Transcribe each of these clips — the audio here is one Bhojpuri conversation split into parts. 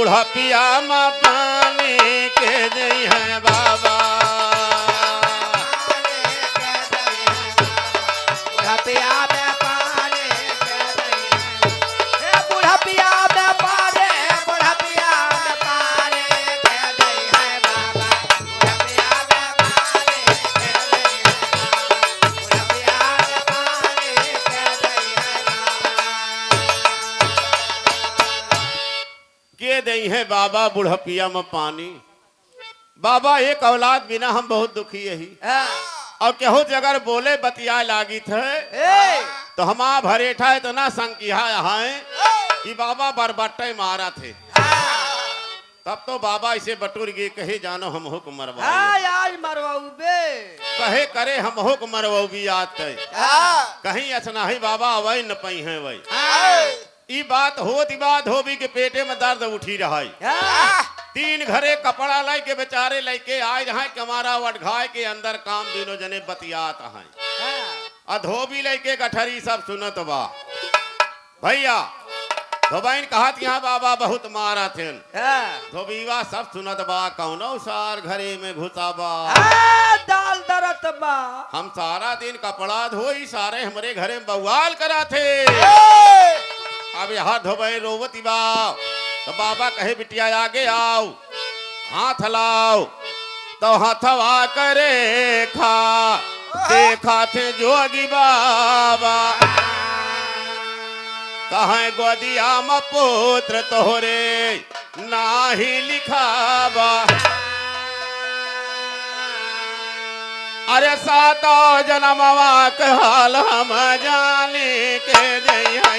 बुढ़पिया में पानी के दई है बाबा बुढ़पिया में पानी के दई है बुढ़पिया में पानी बुढ़पिया में पानी के दई है बाबा बुढ़पिया में पानी के दई है बुढ़पिया में पानी के दई है के दई है बाबा बुढ़पिया में पानी। बाबा एक औलाद बिना हम बहुत दुखी यही और केहू जगह बोले बतिया लागी थे तो हमा भरेठा इतना संकिया है कि बाबा बरबट्टे मारा थे। तब तो बाबा इसे बटुर गए कहे जानो हम हुक मरवा आज मरवाऊ बे कहे करे हम हुक मरवा भी आते कहीं ऐसा ही बाबा वही न पई है वही ई बात हो भी के पेटे में दर्द उठी रहा है। 3 घरे कपड़ा लाई के बेचारे लेके आए रहा कमारा वटघाय के अंदर काम दिनों जने बतियात हैं अधोबी लेके गठरी सब सुनत बा भैया धोबाइन कहत यहाँ बाबा बहुत मारा थे धोबीवा सब सुनत बा कौनो सार घरे में घुसा बा दाल दरत बा हम सारा दिन कपड़ा धोई सारे हमारे घरे में बवाल करा थे अब यहाँ धोबई रोवती बा तो बाबा कहे बिटिया आगे आओ हाथ लाओ तो हथवा करे खा देखा थे जोगी बाबा कहे गोदिया में पुत्र तोहरे नाही लिखाबा अरे सातो जन्मवा के हाल हम जाने के दई है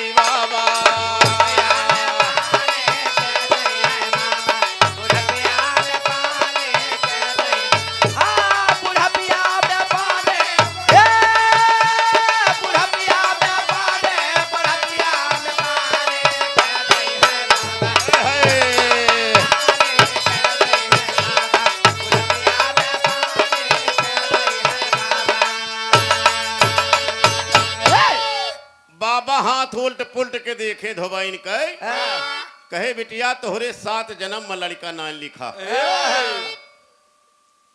बाबा हाथ उल्ट पुल्ट के देखे धोबाइन कहे बिटिया तोहरे 7 जन्म में लड़का ना लिखा।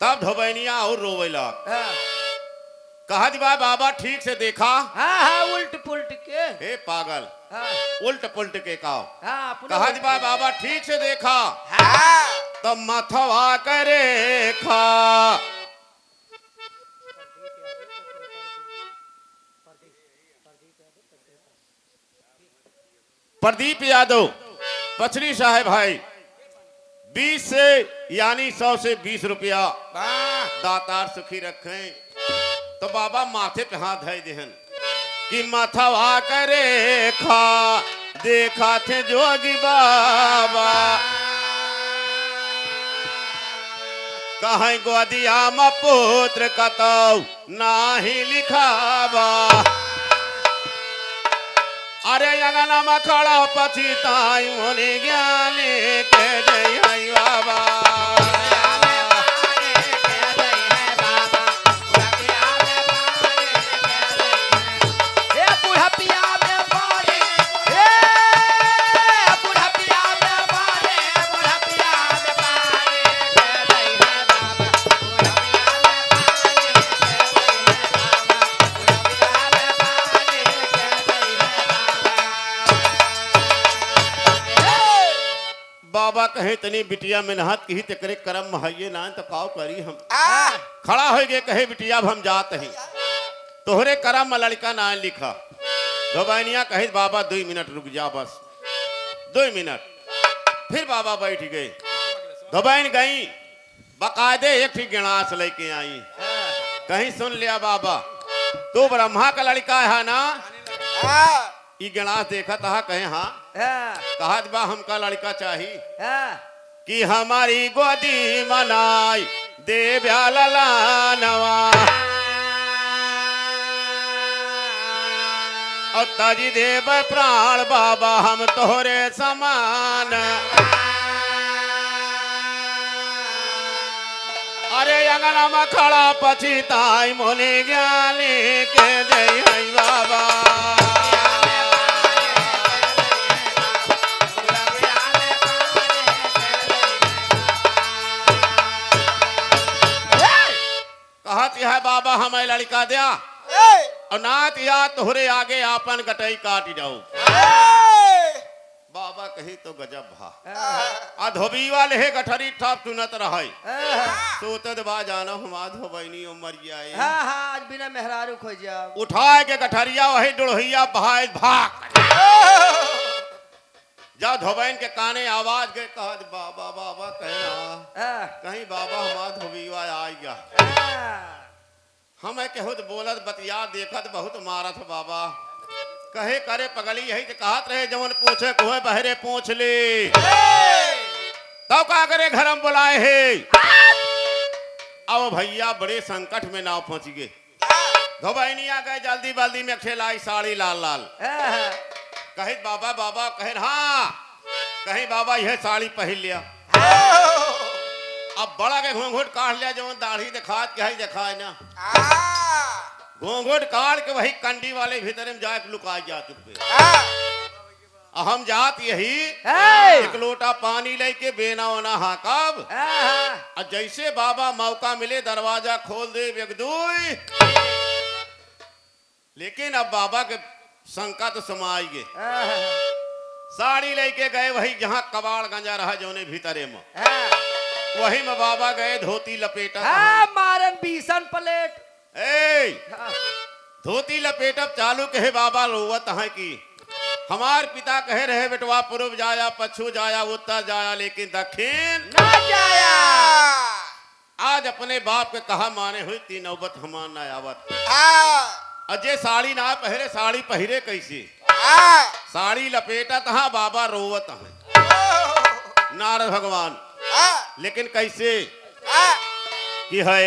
तब धोबैनिया और रोवेला कहा दिबा बाबा ठीक से देखा उल्ट पुल्ट के हे पागल उल्ट पुल्ट के कहा दिबा बाबा ठीक से देखा तो मथवा करे खा प्रदीप यादव पचरी साहेब भाई 20 से यानी 100 से 20 रुपया दातार सुखी रखें तो बाबा माथे पे हाथ धय देहन कि माथवा करे खा देखा थे जोगी बाबा कहीं गोदिया में पुत्र कतौ नाही लिखाबा अरे अंगना में खड़ा पछिताई होने ज्ञानी के जय है बाबा बाबा कहे तनी बिटिया मेहनत की तकरे करम महये ना तो काव करी हम खड़ा हो गए कहे बिटिया हम जात हैं तोहरे करम में लड़का ना लिखा धोबानिया कहे बाबा 2 मिनट रुक जा बस 2 मिनट फिर बाबा बैठ गए धोबाइन गई बकायदे एक ही गिलास लेके आई कहीं सुन लिया बाबा तू ब्रह्मा का लड़का है ना ई गिलास देखा था कहे हाँ कहा बा हमका लड़का चाहिए कि हमारी गोदी मनाई दे ब्याललानवा और ताजी देव प्राण बाबा हम तोहरे समान अरे अंगना में खड़ा पछिताई मोने ज्ञानी के जय है बाबा लड़का दिया और नात या तोहरे आगे आपन गटई काट जाओ। बाबा कही तो गजब भा आ धोबी वाले हे गठरी ठाप चुनत रहे सोतद बा जाना हमा धोबैनी उमर जाए। हाँ हाँ आज बिना मेहरारू खो जाओ। उठाए के गठरिया वही डुढ़ैया भाई भाग जा धोबैन के काने आवाज गए कहा बाबा बाबा कहना कहीं बाबा हमा धोबीवा आई गया। हम केहू बोलत बतिया देखत बहुत मारत बाबा कहे करे पगली यही तो कहत रहे जवन पूछे कोहे बहरे पूछ ले तो का करे घरम बुलाए है। अब भैया बड़े संकट में नाव पहुंच गए। धोबैनिया गए जल्दी बल्दी में खेलाई साड़ी लाल लाल कहे बाबा बाबा कहे हाँ कहीं बाबा यह साड़ी पहन लिया। अब बड़ा के घूंघट काट लिया जवन दाढ़ी दिखात के दिखाए ना घूंघट काट के वही कंडी वाले भीतर में जाके लुकाई जा चुके। हम जात यही एक लोटा पानी लेके बेना ओना हाकब और जैसे बाबा मौका मिले दरवाजा खोल दे बेगदुई। लेकिन अब बाबा के शंका तो समाई गए। साड़ी लेके गए वही जहाँ कबाड़ गंजा रहा जोने भीतरे में वही में बाबा गए धोती लपेटा मारन बीसन प्लेट धोती लपेटब चालू कहे बाबा रोवत है कि हमार पिता कहे रहे बेटवा पूर्व जाया पश्चिम जाया उत्तर जाया लेकिन दक्षिण ना जाया। आज अपने बाप के कहा माने हुई तीन नौबत हमार न आवत। अजय साड़ी ना पहरे साड़ी पहरे कैसे साड़ी लपेटा तहा बाबा रोवत है नारद भगवान लेकिन कैसे कि है